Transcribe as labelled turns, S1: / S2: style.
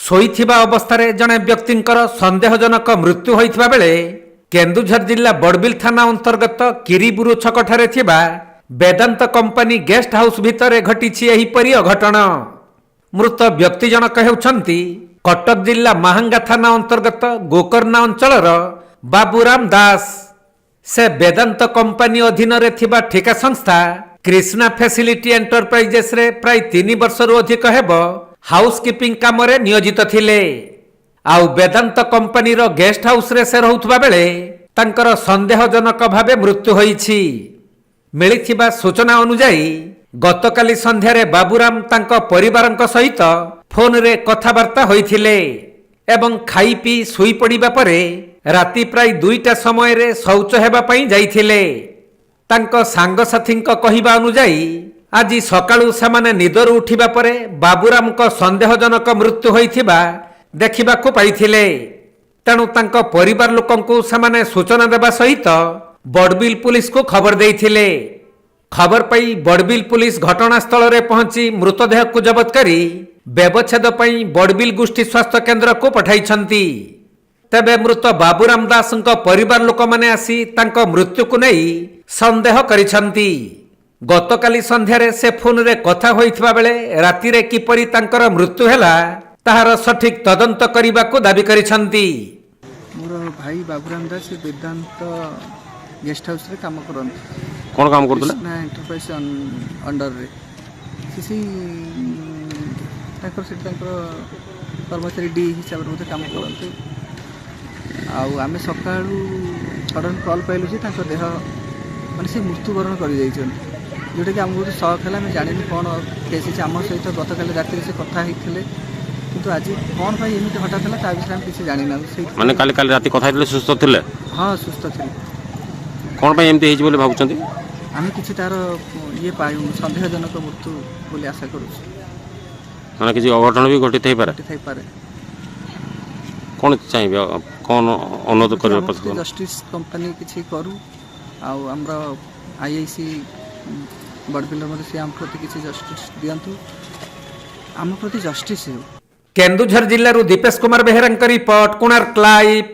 S1: ଶୋଇଥିବା ଅବସ୍ଥାରେ ଜଣେ ବ୍ୟକ୍ତିଙ୍କର ସନ୍ଦେହଜନକ ମୃତ୍ୟୁ ହୋଇଥିବା ବେଳେ କେନ୍ଦୁଝର ଜିଲ୍ଲା ବଡ଼ବିଲ ଥାନା ଅନ୍ତର୍ଗତ କିରିବୁରୁ ଛକଠାରେ ଥିବା ବେଦାନ୍ତ କମ୍ପାନୀ ଗେଷ୍ଟ ହାଉସ୍ ଭିତରେ ଘଟିଛି ଏହିପରି ଅଘଟଣ। ମୃତ ବ୍ୟକ୍ତି ଜଣକ ହେଉଛନ୍ତି କଟକ ଜିଲ୍ଲା ମାହାଙ୍ଗା ଥାନା ଅନ୍ତର୍ଗତ ଗୋକର୍ଣ୍ଣା ଅଞ୍ଚଳର ବାବୁରାମ ଦାସ। ସେ ବେଦାନ୍ତ କମ୍ପାନୀ ଅଧୀନରେ ଥିବା ଠିକା ସଂସ୍ଥା କ୍ରିଷ୍ଣା ଫ୍ୟାସିଲିଟି ଏଣ୍ଟରପ୍ରାଇଜେସରେ ପ୍ରାୟ 3 ବର୍ଷରୁ ଅଧିକ ହେବ ହାଉସ୍ କିପିଂ କାମରେ ନିୟୋଜିତ ଥିଲେ। ଆଉ ବେଦାନ୍ତ କମ୍ପାନୀର ଗେଷ୍ଟ ହାଉସ୍ରେ ସେ ରହୁଥିବା ବେଳେ ତାଙ୍କର ସନ୍ଦେହଜନକ ଭାବେ ମୃତ୍ୟୁ ହୋଇଛି। ମିଳିଥିବା ସୂଚନା ଅନୁଯାୟୀ ଗତକାଲି ସନ୍ଧ୍ୟାରେ ବାବୁରାମ ତାଙ୍କ ପରିବାରଙ୍କ ସହିତ ଫୋନରେ କଥାବାର୍ତ୍ତା ହୋଇଥିଲେ ଏବଂ ଖାଇ ପିଇ ଶୋଇପଡ଼ିବା ପରେ ରାତି ପ୍ରାୟ 2ଟା ସମୟରେ ଶୌଚ ହେବା ପାଇଁ ଯାଇଥିଲେ। ତାଙ୍କ ସାଙ୍ଗସାଥୀଙ୍କ କହିବା ଅନୁଯାୟୀ ଆଜି ସକାଳୁ ସେମାନେ ନିଦରୁ ଉଠିବା ପରେ ବାବୁରାମଙ୍କ ସନ୍ଦେହଜନକ ମୃତ୍ୟୁ ହୋଇଥିବା ଦେଖିବାକୁ ପାଇଥିଲେ। ତେଣୁ ତାଙ୍କ ପରିବାର ଲୋକଙ୍କୁ ସେମାନେ ସୂଚନା ଦେବା ସହିତ ବଡ଼ବିଲ ପୁଲିସକୁ ଖବର ଦେଇଥିଲେ। ଖବର ପାଇ ବଡ଼ବିଲ ପୁଲିସ ଘଟଣାସ୍ଥଳରେ ପହଞ୍ଚି ମୃତଦେହକୁ ଜବତ କରି ବ୍ୟବଚ୍ଛେଦ ପାଇଁ ବଡ଼ବିଲ ଗୋଷ୍ଠୀ ସ୍ୱାସ୍ଥ୍ୟ କେନ୍ଦ୍ରକୁ ପଠାଇଛନ୍ତି। ତେବେ ମୃତ ବାବୁରାମ ଦାସଙ୍କ ପରିବାର ଲୋକମାନେ ଆସି ତାଙ୍କ ମୃତ୍ୟୁକୁ ନେଇ ସନ୍ଦେହ କରିଛନ୍ତି। ଗତକାଲି ସନ୍ଧ୍ୟାରେ ସେ ଫୋନରେ କଥା ହୋଇଥିବା ବେଳେ ରାତିରେ କିପରି ତାଙ୍କର ମୃତ୍ୟୁ ହେଲା ତାହାର ସଠିକ୍ ତଦନ୍ତ କରିବାକୁ ଦାବି କରିଛନ୍ତି।
S2: ମୋର ଭାଇ ବାବୁରାମ ଦାସ ବେଦାନ୍ତ ଗେଷ୍ଟ ହାଉସ୍ରେ କାମ କରନ୍ତି।
S3: କ'ଣ କାମ କରୁଥିଲେ?
S2: କ୍ରିଷ୍ଣା ଏଣ୍ଟରପ୍ରାଇଜ ଅଣ୍ଡରରେ ସେ ତାଙ୍କର ସେଠି ତାଙ୍କର କର୍ମଚାରୀ ଡି ହିସାବରେ ମଧ୍ୟ କାମ କରନ୍ତି। ଆଉ ଆମେ ସକାଳୁ ସଡ଼ନ୍ କଲ୍ ପାଇଲୁ ଯେ ତାଙ୍କ ଦେହ ମାନେ ସେ ମୃତ୍ୟୁବରଣ କରିଯାଇଛନ୍ତି, ଯେଉଁଟାକି ଆମକୁ ବହୁତ ସକ୍ ହେଲା। ଆମେ ଜାଣିନୁ କ'ଣ କେସ୍ ହେଇଛି। ଆମ ସହିତ ଗତକାଲି ରାତିରେ ସେ କଥା ହେଇଥିଲେ, କିନ୍ତୁ ଆଜି କ'ଣ ପାଇଁ ଏମିତି ହଠାତ୍ ହେଲା ତା ବିଷୟରେ ଆମେ କିଛି ଜାଣିନାହୁଁ। ସେଇ
S3: ମାନେ କାଲି ରାତି କଥା ହେଇଥିଲେ ସୁସ୍ଥ ଥିଲେ?
S2: ହଁ, ସୁସ୍ଥ ଥିଲେ।
S3: କ'ଣ ପାଇଁ ଏମିତି ହେଇଛି ବୋଲି ଭାବୁଛନ୍ତି?
S2: ଆମେ କିଛି ତାର ପାଇବୁ ସନ୍ଦେହଜନକ ମୃତ୍ୟୁ ବୋଲି ଆଶା କରୁଛୁ।
S3: ମାନେ କିଛି ଅଘଟଣ ବି ଘଟିଥାଇପାରେ?
S2: ଘଟିଥାଇପାରେ।
S3: କ'ଣ ଚାହିଁବେ, କ'ଣ ଅନୁରୋଧ କରିବା?
S2: ଜଷ୍ଟିସ୍ କମ୍ପାନୀ କିଛି କରୁ, ଆଉ ଆମର IIC ବଡ଼ବିଲ ମଧ୍ୟ ସେ ଆମ ପ୍ରତି କିଛି ଜଷ୍ଟିସ୍ ଦିଅନ୍ତୁ, ଆମ ପ୍ରତି ଜଷ୍ଟିସ୍ ହେଉ।
S1: କେନ୍ଦୁଝର ଜିଲ୍ଲାରୁ ଦୀପେଶ କୁମାର ବେହେରାଙ୍କ ରିପୋର୍ଟ, କୋଣାର୍କ ଲାଇଭ୍।